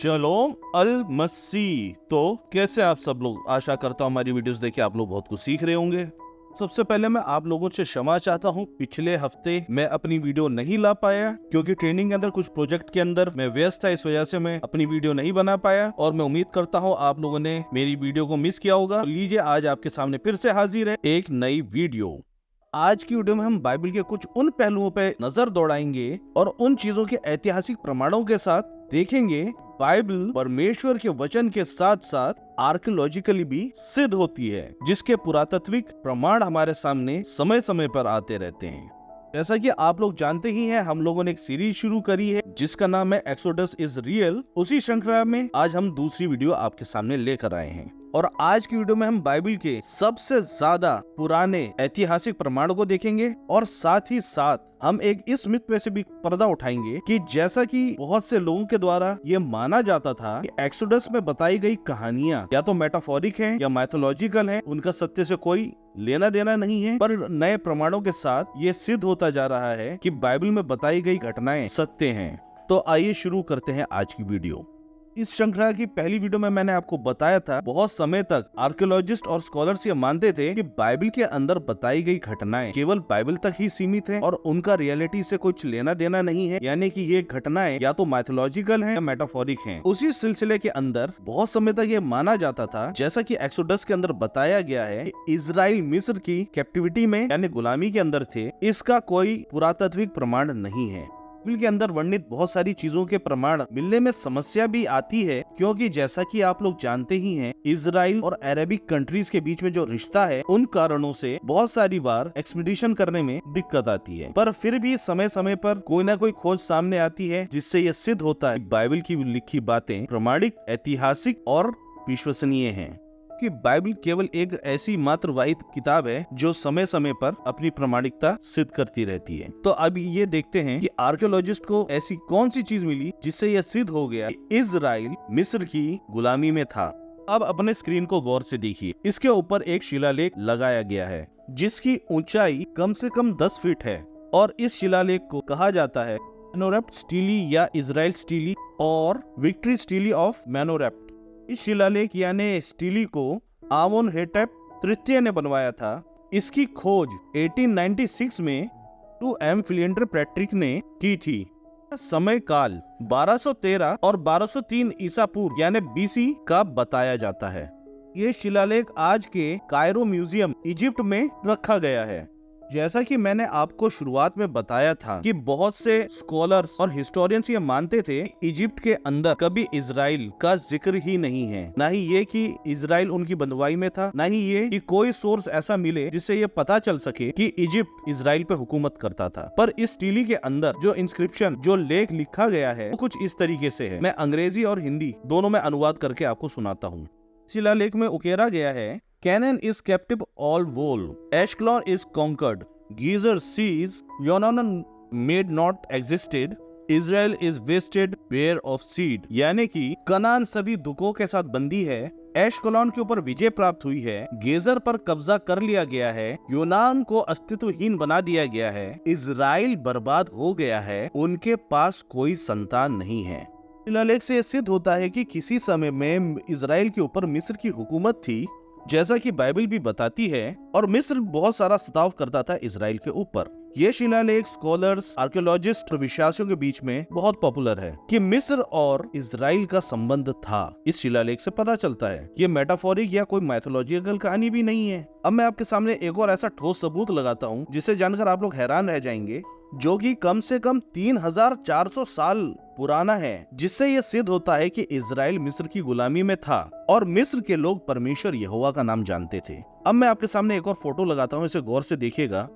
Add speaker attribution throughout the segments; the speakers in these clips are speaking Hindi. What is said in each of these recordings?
Speaker 1: शलोम अल मसीह। तो कैसे आप सब लोग, आशा करता हूँ हमारी वीडियोस देख के आप लोग बहुत कुछ सीख रहे होंगे। सबसे पहले मैं आप लोगों से क्षमा चाहता हूँ, पिछले हफ्ते मैं अपनी वीडियो नहीं ला पाया क्योंकि ट्रेनिंग के अंदर कुछ प्रोजेक्ट के अंदर मैं व्यस्त था, इस वजह से मैं अपनी वीडियो नहीं बना पाया। और मैं उम्मीद करता हूँ आप लोगों ने मेरी वीडियो को मिस किया होगा। तो लीजिए, आज आपके सामने फिर से हाजिर है एक नई वीडियो। आज की वीडियो में हम बाइबल के कुछ उन पहलुओं पर नजर दौड़ाएंगे और उन चीजों के ऐतिहासिक प्रमाणों के साथ देखेंगे बाइबल परमेश्वर के वचन के साथ साथ आर्कियोलॉजिकली भी सिद्ध होती है, जिसके पुरातात्विक प्रमाण हमारे सामने समय समय पर आते रहते हैं। जैसा कि आप लोग जानते ही हैं, हम लोगों ने एक सीरीज शुरू करी है जिसका नाम है एक्सोडस इज रियल। उसी श्रृंखला में आज हम दूसरी वीडियो आपके सामने लेकर आए हैं और आज की वीडियो में हम बाइबल के सबसे ज्यादा पुराने ऐतिहासिक प्रमाण को देखेंगे और साथ ही साथ हम एक इस मिथ पे से भी पर्दा उठाएंगे कि जैसा कि बहुत से लोगों के द्वारा ये माना जाता था कि एक्सोडस में बताई गई कहानियां या तो मेटाफोरिक हैं या माइथोलॉजिकल हैं, उनका सत्य से कोई लेना देना नहीं है। पर नए प्रमाणों के साथ ये सिद्ध होता जा रहा है कि बाइबल में बताई गई घटनाएं सत्य हैं। तो आइए शुरू करते हैं आज की वीडियो। इस श्रृंखला की पहली वीडियो में मैंने आपको बताया था, बहुत समय तक आर्कियोलॉजिस्ट और स्कॉलर्स ये मानते थे कि बाइबल के अंदर बताई गई घटनाएं केवल बाइबल तक ही सीमित है और उनका रियलिटी से कुछ लेना देना नहीं है, यानी कि ये घटनाएं या तो माइथोलॉजिकल हैं या मेटाफोरिक हैं। उसी सिलसिले के अंदर बहुत समय तक ये माना जाता था, जैसा कि एक्सोडस के अंदर बताया गया है कि इजराइल मिस्र की कैप्टिविटी में यानी गुलामी के अंदर थे। इसका कोई पुरातात्विक प्रमाण नहीं है। बाइबल के अंदर वर्णित बहुत सारी चीजों के प्रमाण मिलने में समस्या भी आती है, क्योंकि जैसा कि आप लोग जानते ही हैं, इजराइल और अरेबिक कंट्रीज के बीच में जो रिश्ता है, उन कारणों से बहुत सारी बार एक्सपीडिशन करने में दिक्कत आती है। पर फिर भी समय समय पर कोई ना कोई खोज सामने आती है जिससे ये सिद्ध होता है बाइबल की लिखी बातें प्रमाणिक, ऐतिहासिक और विश्वसनीय हैं। कि बाइबल केवल एक ऐसी मात्र वाहिद किताब है जो समय समय पर अपनी प्रामाणिकता सिद्ध करती रहती है। तो अब ये देखते हैं कि आर्कियोलॉजिस्ट को ऐसी कौन सी चीज मिली जिससे यह सिद्ध हो गया कि इजराइल मिस्र की गुलामी में था। अब अपने स्क्रीन को गौर से देखिए। इसके ऊपर एक शिलालेख लगाया गया है जिसकी ऊंचाई कम से कम 10 फीट है और इस शिलालेख को कहा जाता है मैनोरेप्ट स्टीली या इजराइल स्टीली और विक्ट्री स्टीली ऑफ मैनोरेप्ट। इस शिलालेख यानी स्टीली को आमोनहेटेप तृतीय ने बनवाया था। इसकी खोज 1896 में 2M फिलिंडर पैट्रिक ने की थी। समय काल 1213 और 1203 ईसा पूर्व यानी BC का बताया जाता है। ये शिलालेख आज के कायरो म्यूजियम इजिप्ट में रखा गया है। जैसा कि मैंने आपको शुरुआत में बताया था कि बहुत से स्कॉलर्स और हिस्टोरियंस ये मानते थे इजिप्ट के अंदर कभी इजराइल का जिक्र ही नहीं है, ना ही ये कि इजराइल उनकी बंधुआई में था, ना ही ये कि कोई सोर्स ऐसा मिले जिससे ये पता चल सके कि इजिप्ट इजराइल पे हुकूमत करता था। पर इस स्टीली के अंदर जो इंस्क्रिप्शन, जो लेख लिखा गया है, वो कुछ इस तरीके से है। मैं अंग्रेजी और हिंदी दोनों में अनुवाद करके आपको सुनाता हूँ। शिलालेख में उकेरा गया है, Canaan is captive all wool. Ashkelon is conquered. Gezer sees. Yonanan made not existed. Israel is wasted bare of seed. यानी कि कनान सभी दुखों के साथ बंदी है। एशकलोन के ऊपर विजय प्राप्त हुई है। गेजर पर कब्जा कर लिया गया है। यूनान को अस्तित्वहीन बना दिया गया है। इजराइल बर्बाद हो गया है। उनके पास कोई संतान नहीं है। शिलालेख से सिद्ध होता है कि किसी समय में इजराइल के ऊपर मिस्र की हुकूमत थी, जैसा कि बाइबल भी बताती है, और मिस्र बहुत सारा सताव करता था इजराइल के ऊपर। ये शिलालेख स्कॉलर्स, आर्कियोलॉजिस्ट और विश्वासियों के बीच में बहुत पॉपुलर है कि मिस्र और इजराइल का संबंध था। इस शिलालेख से पता चलता है ये मेटाफोरिक या कोई माइथोलॉजिकल कहानी भी नहीं है। अब मैं आपके सामने एक और ऐसा ठोस सबूत लगाता हूँ जिसे जानकर आप लोग हैरान रह जाएंगे, जो कि कम से कम 3400 साल पुराना है, जिससे यह सिद्ध होता है कि इजराइल मिस्र की गुलामी में था और मिस्र के लोग परमेश्वर यहोवा का नाम जानते थे। अब मैं आपके सामने एक और फोटो लगाता हूँ, इसे गौर से देखिएगा।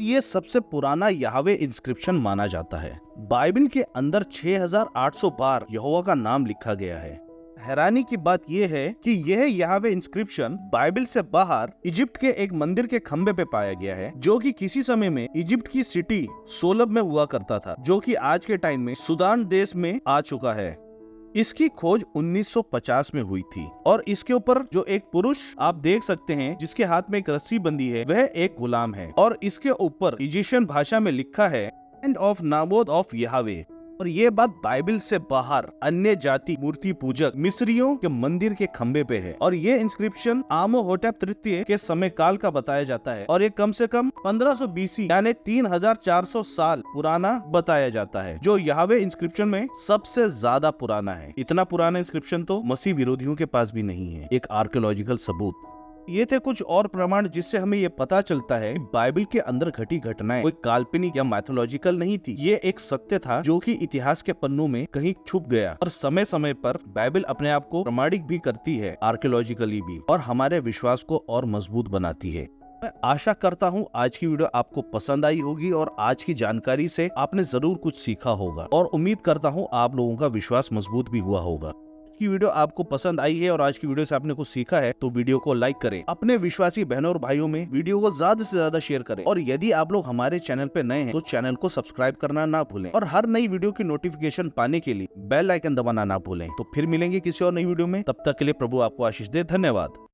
Speaker 1: ये सबसे पुराना याहवे इंस्क्रिप्शन माना जाता है। बाइबल के अंदर 6800 बार यहोवा का नाम लिखा गया है। हैरानी की बात यह है कि यह याहवे इंस्क्रिप्शन बाइबल से बाहर इजिप्ट के एक मंदिर के खंबे पे पाया गया है, जो कि किसी समय में इजिप्ट की सिटी सोलब में हुआ करता था, जो कि आज के टाइम में सूडान देश में आ चुका है। इसकी खोज 1950 में हुई थी और इसके ऊपर जो एक पुरुष आप देख सकते हैं जिसके हाथ में एक रस्सी बंधी है, वह एक गुलाम है और इसके ऊपर इजिप्शियन भाषा में लिखा है लैंड ऑफ नाबोद ऑफ याहवे, और ये बात बाइबल से बाहर अन्य जाति मूर्ति पूजक मिस्रियों के मंदिर के खंबे पे है। और ये इंस्क्रिप्शन आमोहोटेप तृतीय के समय काल का बताया जाता है और ये कम से कम 1500 BC यानी 3400 साल पुराना बताया जाता है, जो याहवे इंस्क्रिप्शन में सबसे ज्यादा पुराना है। इतना पुराना इंस्क्रिप्शन तो मसीह विरोधियों के पास भी नहीं है। एक आर्कियोलॉजिकल सबूत। ये थे कुछ और प्रमाण जिससे हमें ये पता चलता है कि बाइबल के अंदर घटी घटनाएं कोई काल्पनिक या मैथोलॉजिकल नहीं थी। ये एक सत्य था जो कि इतिहास के पन्नों में कहीं छुप गया। और समय समय पर बाइबल अपने आप को प्रमाणिक भी करती है, आर्कियोलॉजिकली भी, और हमारे विश्वास को और मजबूत बनाती है। मैं आशा करता हूँ आज की वीडियो आपको पसंद आई होगी और आज की जानकारी से आपने जरूर कुछ सीखा होगा, और उम्मीद करता हूँ आप लोगों का विश्वास मजबूत भी हुआ होगा। की वीडियो आपको पसंद आई है और आज की वीडियो से आपने कुछ सीखा है तो वीडियो को लाइक करें, अपने विश्वासी बहनों और भाइयों में वीडियो को ज्यादा से ज्यादा शेयर करें, और यदि आप लोग हमारे चैनल पे नए हैं तो चैनल को सब्सक्राइब करना ना भूलें, और हर नई वीडियो की नोटिफिकेशन पाने के लिए बेल आइकन दबाना ना भूलें। तो फिर मिलेंगे किसी और नई वीडियो में, तब तक के लिए प्रभु आपको आशीष दे। धन्यवाद।